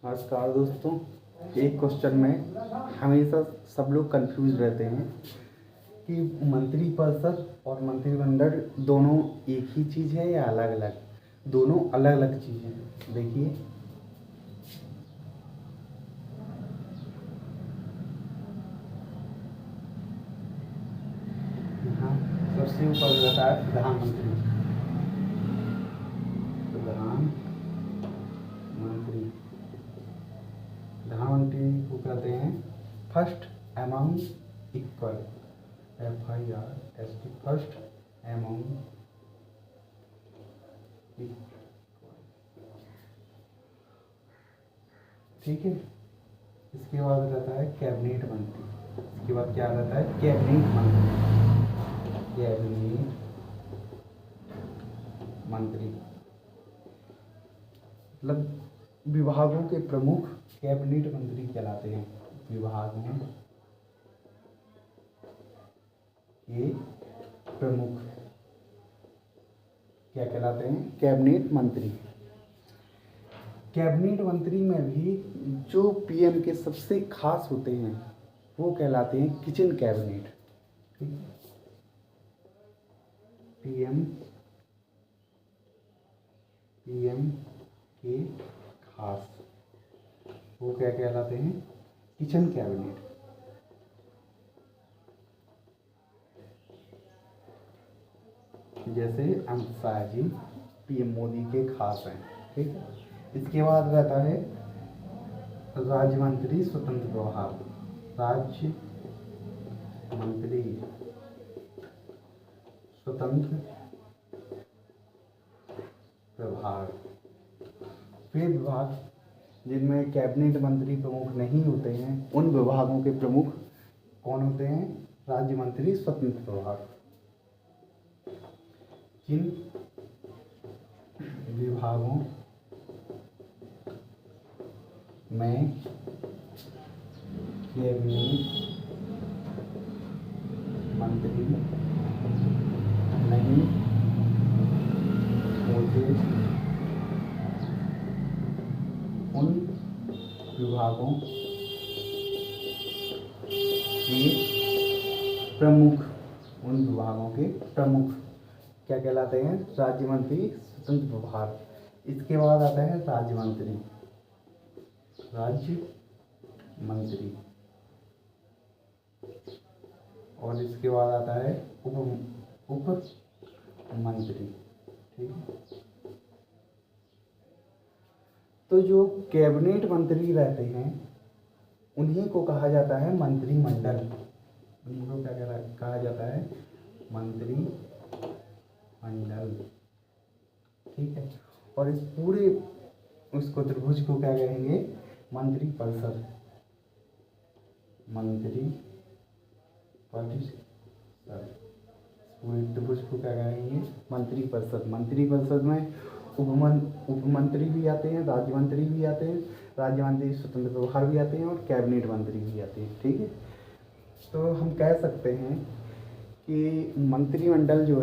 नमस्कार दोस्तों। एक क्वेश्चन में हमेशा सब लोग कंफ्यूज रहते हैं कि मंत्रिपरिषद और मंत्रिमंडल दोनों एक ही चीज़ है या अलग अलग। दोनों अलग अलग चीज़ हैं। देखिए, यहाँ सबसे ऊपर रहता है प्रधानमंत्री। प्रधानमंत्री को कहते हैं first among equal, FIRST, first among equal. ठीक है। इसके बाद रहता है कैबिनेट मंत्री। इसके बाद क्या रहता है? कैबिनेट मंत्री। कैबिनेट मंत्री मतलब विभागों के प्रमुख कैबिनेट मंत्री कहलाते हैं। विभागों के प्रमुख क्या कहलाते हैं? कैबिनेट मंत्री। कैबिनेट मंत्री में भी जो पीएम के सबसे खास होते हैं वो कहलाते हैं किचन कैबिनेट। ठीक है। पीएम के खास वो क्या कहलाते हैं? Kitchen cabinet. जैसे अमित शाह जी पीएम मोदी के खास हैं। ठीक है। इसके बाद रहता है राज्य मंत्री स्वतंत्र प्रभार। राज्य मंत्री स्वतंत्र प्रभार। वे विभाग जिनमें कैबिनेट मंत्री प्रमुख नहीं होते हैं उन विभागों के प्रमुख कौन होते हैं? राज्य मंत्री स्वतंत्र प्रभार। जिन विभागों में कैबिनेट मंत्री नहीं होते उन विभागों के प्रमुख क्या कहलाते हैं? राज्य मंत्री स्वतंत्र प्रभार। इसके बाद आता है राज्य मंत्री। और इसके बाद आता है उप मंत्री। ठीक है। तो जो कैबिनेट मंत्री रहते हैं उन्हीं को कहा जाता है मंत्रिमंडल। उन्हीं को क्या कहा जाता है? मंत्रिमंडल। ठीक है। और इस पूरे उसको त्रिभुज को क्या कहेंगे? मंत्रिपरिषद। पूरे त्रिभुज को क्या कहेंगे? मंत्रिपरिषद। मंत्रिपरिषद में उप मंत्री भी आते हैं, राज्य मंत्री भी आते हैं, राज्य मंत्री स्वतंत्र प्रभार भी आते हैं और कैबिनेट मंत्री भी आते हैं। ठीक है। तो हम कह सकते हैं कि मंत्रिमंडल जो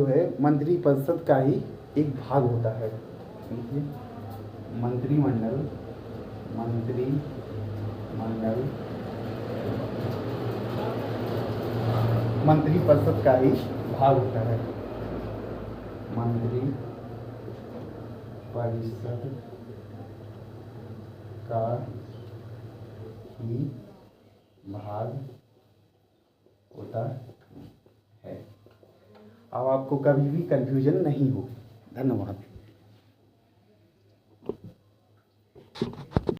है मंत्रिपरिषद का ही एक भाग होता है। ठीक है। मंत्रिमंडल मंत्रिपरिषद का ही भाग होता है। मंत्रिपरिषद का ही भाग होता है। अब आपको कभी भी कंफ्यूजन नहीं हो। धन्यवाद।